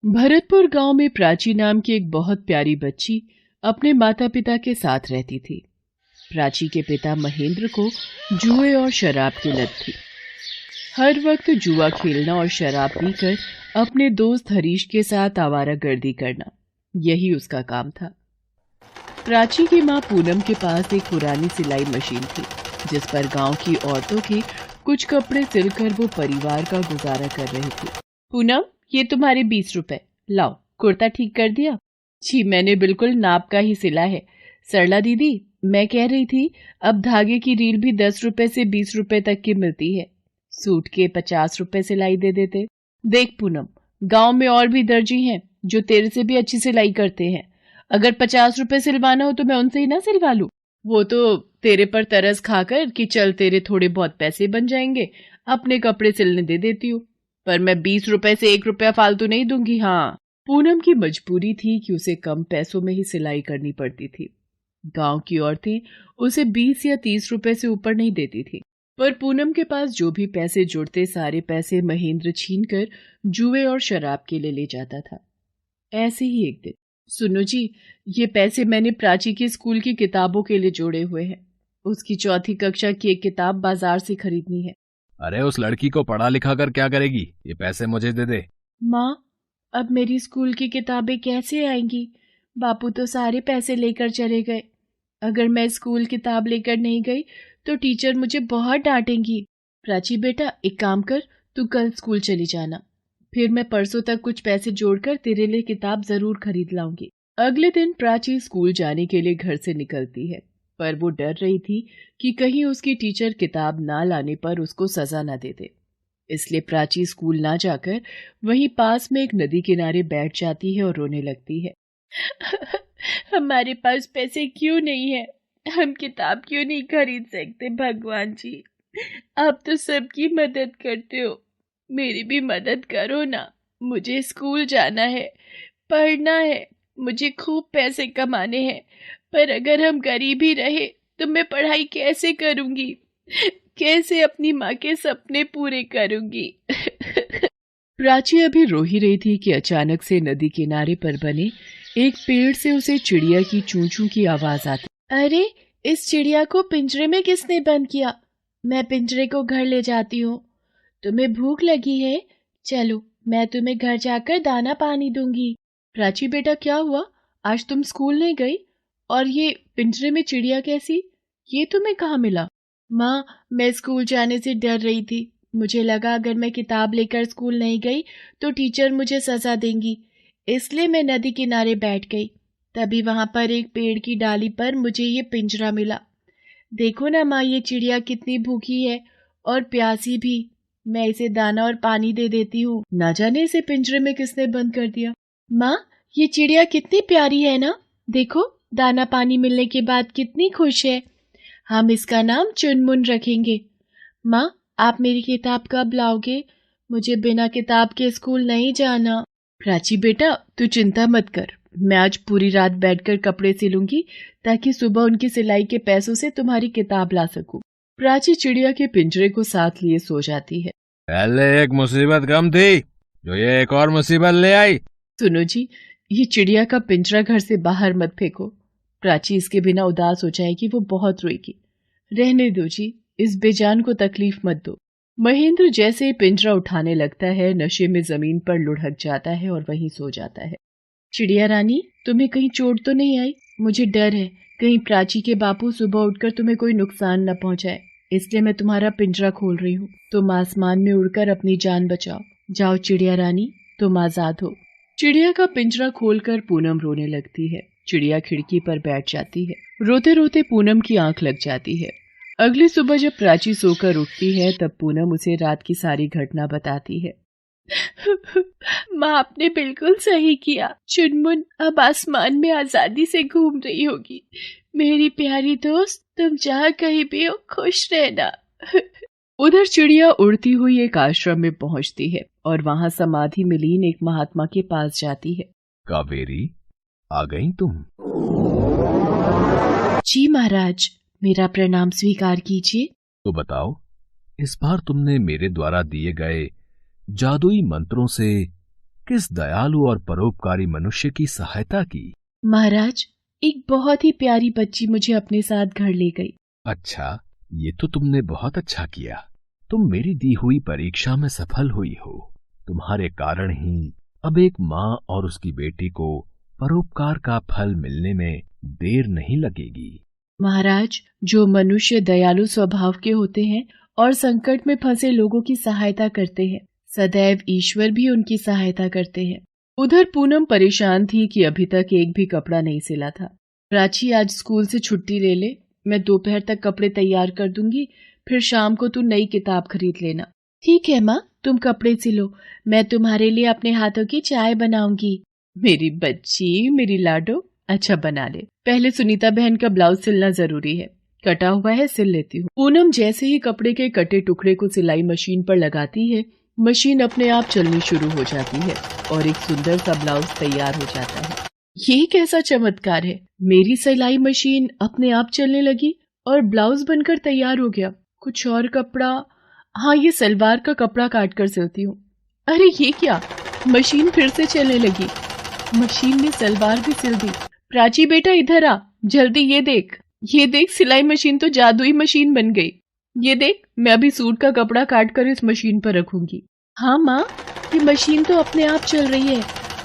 भरतपुर गांव में प्राची नाम की एक बहुत प्यारी बच्ची अपने माता पिता के साथ रहती थी। प्राची के पिता महेंद्र को जुए और शराब की लत थी। हर वक्त जुआ खेलना और शराब पीकर अपने दोस्त हरीश के साथ आवारागर्दी करना, यही उसका काम था। प्राची की मां पूनम के पास एक पुरानी सिलाई मशीन थी, जिस पर गांव की औरतों के कुछ कपड़े सिलकर वो परिवार का गुजारा कर रही थी। पूनम, ये तुम्हारे 20 रुपए लाओ। कुर्ता ठीक कर दिया? जी, मैंने बिल्कुल नाप का ही सिला है। सरला दीदी, मैं कह रही थी, अब धागे की रील भी 10 रुपए से 20 रुपए तक की मिलती है। सूट के 50 रुपए सिलाई दे देते। देख पूनम, गांव में और भी दर्जी हैं जो तेरे से भी अच्छी सिलाई करते हैं। अगर 50 रुपए सिलवाना हो तो मैं उनसे ही ना सिलवा लूं। वो तो तेरे पर तरस खाकर कि चल तेरे थोड़े बहुत पैसे बन जाएंगे, अपने कपड़े सिलने दे देती हूँ, पर मैं 20 रुपए से 1 रुपया फालतू नहीं दूंगी। हाँ, पूनम की मजबूरी थी कि उसे कम पैसों में ही सिलाई करनी पड़ती थी। गांव की औरतें उसे 20 या 30 रुपए से ऊपर नहीं देती थी, पर पूनम के पास जो भी पैसे जुड़ते सारे पैसे महेंद्र छीनकर जुए और शराब के लिए ले जाता था। ऐसे ही एक दिन, सुनो जी, ये पैसे मैंने प्राची की स्कूल की किताबों के लिए जोड़े हुए हैं। उसकी चौथी कक्षा की एक किताब बाजार से खरीदनी है। अरे उस लड़की को पढ़ा लिखा कर क्या करेगी? ये पैसे मुझे दे दे। माँ, अब मेरी स्कूल की किताबें कैसे आएंगी? बापू तो सारे पैसे लेकर चले गए। अगर मैं स्कूल किताब लेकर नहीं गई तो टीचर मुझे बहुत डांटेंगी। प्राची बेटा, एक काम कर, तू कल स्कूल चली जाना, फिर मैं परसों तक कुछ पैसे जोड़कर तेरे लिए किताब जरूर खरीद लाऊंगी। अगले दिन प्राची स्कूल जाने के लिए घर से निकलती है, पर वो डर रही थी कि कहीं उसकी टीचर किताब ना लाने पर उसको सजा ना दे दे। इसलिए प्राची स्कूल ना जाकर वहीं पास में एक नदी किनारे बैठ जाती है और रोने लगती है। हमारे पास पैसे क्यों नहीं है? हम किताब क्यों नहीं खरीद सकते? भगवान जी, आप तो सबकी मदद करते हो, मेरी भी मदद करो ना। मुझे स्कूल जाना है, पढ़ना है, मुझे खूब पैसे कमाने हैं, पर अगर हम गरीब ही रहे तो मैं पढ़ाई कैसे करूंगी? कैसे अपनी माँ के सपने पूरे करूंगी? प्राची अभी रो ही रही थी कि अचानक से नदी किनारे पर बने एक पेड़ से उसे चिड़िया की चूं चूं की आवाज आती। अरे, इस चिड़िया को पिंजरे में किसने बंद किया? मैं पिंजरे को घर ले जाती हूँ। तुम्हें भूख लगी है? चलो, मैं तुम्हें घर जाकर दाना पानी दूंगी। प्राची बेटा, क्या हुआ? आज तुम स्कूल नहीं गई? और ये पिंजरे में चिड़िया कैसी? ये तुम्हें कहाँ मिला? माँ, मैं स्कूल जाने से डर रही थी। मुझे लगा अगर मैं किताब लेकर स्कूल नहीं गई तो टीचर मुझे सजा देंगी, इसलिए मैं नदी किनारे बैठ गई। तभी वहां पर एक पेड़ की डाली पर मुझे ये पिंजरा मिला। देखो ना माँ, ये चिड़िया कितनी भूखी है और प्यासी भी। मैं इसे दाना और पानी दे देती हूँ। ना जाने इसे पिंजरे में किसने बंद कर दिया। माँ, ये चिड़िया कितनी प्यारी है ना? देखो, दाना पानी मिलने के बाद कितनी खुश है। हम इसका नाम चुनमुन रखेंगे। माँ, आप मेरी किताब कब लाओगे? मुझे बिना किताब के स्कूल नहीं जाना। प्राची बेटा, तू चिंता मत कर, मैं आज पूरी रात बैठकर कपड़े सिलूंगी ताकि सुबह उनकी सिलाई के पैसों से तुम्हारी किताब ला सकूं। प्राची चिड़िया के पिंजरे को साथ लिए सो जाती है। पहले एक मुसीबत कम थी, जो ये एक और मुसीबत ले आई। सुनो जी, ये चिड़िया का पिंजरा घर से बाहर मत फेंको। प्राची इसके बिना उदास हो जाएगी, वो बहुत रोएगी। रहने दो जी, इस बेजान को तकलीफ मत दो। महेंद्र जैसे ही पिंजरा उठाने लगता है, नशे में जमीन पर लुढ़क जाता है और वहीं सो जाता है। चिड़िया रानी, तुम्हें कहीं चोट तो नहीं आई? मुझे डर है कहीं प्राची के बापू सुबह उठकर तुम्हें कोई नुकसान न पहुंचाए, इसलिए मैं तुम्हारा पिंजरा खोल रही हूँ। तुम आसमान में उड़कर अपनी जान बचाओ। जाओ चिड़िया रानी, तुम आजाद हो। चिड़िया का पिंजरा खोलकर पूनम रोने लगती है। चिड़िया खिड़की पर बैठ जाती है। रोते रोते पूनम की आंख लग जाती है। अगली सुबह जब प्राची सोकर उठती है तब पूनम उसे रात की सारी घटना बताती है। माँ, आपने बिल्कुल सही किया। चुनमुन अब आसमान में आजादी से घूम रही होगी। मेरी प्यारी दोस्त, तुम जहाँ कहीं भी हो, खुश रहना। उधर चिड़िया उड़ती हुई एक आश्रम में पहुंचती है और वहां समाधि में लीन एक महात्मा के पास जाती है। कावेरी, आ गई तुम? जी महाराज, मेरा प्रणाम स्वीकार कीजिए। तो बताओ, इस बार तुमने मेरे द्वारा दिए गए जादुई मंत्रों से किस दयालु और परोपकारी मनुष्य की सहायता की? महाराज, एक बहुत ही प्यारी बच्ची मुझे अपने साथ घर ले गई। अच्छा, ये तो तुमने बहुत अच्छा किया। तुम मेरी दी हुई परीक्षा में सफल हुई हो। तुम्हारे कारण ही अब एक माँ और उसकी बेटी को परोपकार का फल मिलने में देर नहीं लगेगी। महाराज, जो मनुष्य दयालु स्वभाव के होते हैं और संकट में फंसे लोगों की सहायता करते हैं, सदैव ईश्वर भी उनकी सहायता करते हैं। उधर पूनम परेशान थी कि अभी तक एक भी कपड़ा नहीं सिला था। प्राची, आज स्कूल से छुट्टी ले ले, मैं दोपहर तक कपड़े तैयार कर दूंगी, फिर शाम को तू नई किताब खरीद लेना। ठीक है माँ, तुम कपड़े सिलो, मैं तुम्हारे लिए अपने हाथों की चाय बनाऊंगी। मेरी बच्ची, मेरी लाडो, अच्छा बना ले। पहले सुनीता बहन का ब्लाउज सिलना जरूरी है, कटा हुआ है, सिल लेती हूँ। पूनम जैसे ही कपड़े के कटे टुकड़े को सिलाई मशीन पर लगाती है, मशीन अपने आप चलनी शुरू हो जाती है और एक सुंदर सा ब्लाउज तैयार हो जाता है। ये कैसा चमत्कार है, मेरी सिलाई मशीन अपने आप चलने लगी और ब्लाउज बनकर तैयार हो गया। कुछ और कपड़ा, हाँ, ये सलवार का कपड़ा काट कर सिलती हूँ। अरे ये क्या, मशीन फिर से चलने लगी, मशीन ने सलवार भी सिल दी। प्राची बेटा इधर आ, जल्दी ये देख, ये देख, सिलाई मशीन तो जादुई मशीन बन गई। ये देख, मैं अभी सूट का कपड़ा काट कर इस मशीन पर रखूंगी। हाँ माँ, ये मशीन तो अपने आप चल रही है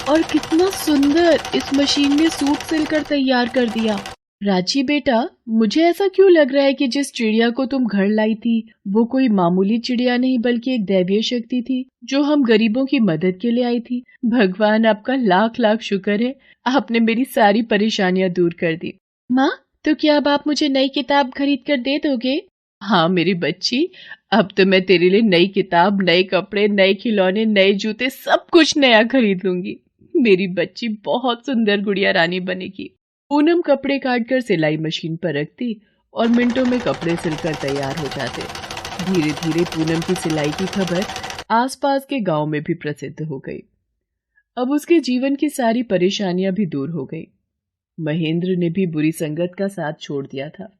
और कितना सुंदर इस मशीन ने सूट सिलकर तैयार कर दिया। प्राची बेटा, मुझे ऐसा क्यों लग रहा है कि जिस चिड़िया को तुम घर लाई थी वो कोई मामूली चिड़िया नहीं बल्कि एक दैवीय शक्ति थी जो हम गरीबों की मदद के लिए आई थी। भगवान, आपका लाख लाख शुक्र है, आपने मेरी सारी परेशानियां दूर कर दी। माँ, तो क्या अब आप मुझे नई किताब खरीद कर दे दोगे? हाँ मेरी बच्ची, अब तो मैं तेरे लिए नई किताब, नए कपड़े, नए खिलौने, नए जूते, सब कुछ नया खरीद लूंगी। मेरी बच्ची बहुत सुंदर गुड़िया रानी बनेगी। पूनम कपड़े काटकर सिलाई मशीन पर रखती और मिनटों में कपड़े सिलकर तैयार हो जाते। धीरे धीरे पूनम की सिलाई की खबर आसपास के गांव में भी प्रसिद्ध हो गई। अब उसके जीवन की सारी परेशानियां भी दूर हो गई। महेंद्र ने भी बुरी संगत का साथ छोड़ दिया था।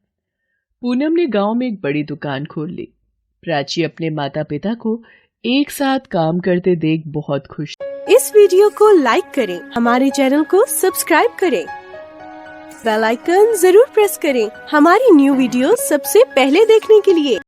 पूनम ने गांव में एक बड़ी दुकान खोल ली। प्राची अपने माता पिता को एक साथ काम करते देख बहुत खुश। इस वीडियो को लाइक करें, हमारे चैनल को सब्सक्राइब करें, बेल आइकन जरूर प्रेस करें हमारी न्यू वीडियो सबसे पहले देखने के लिए।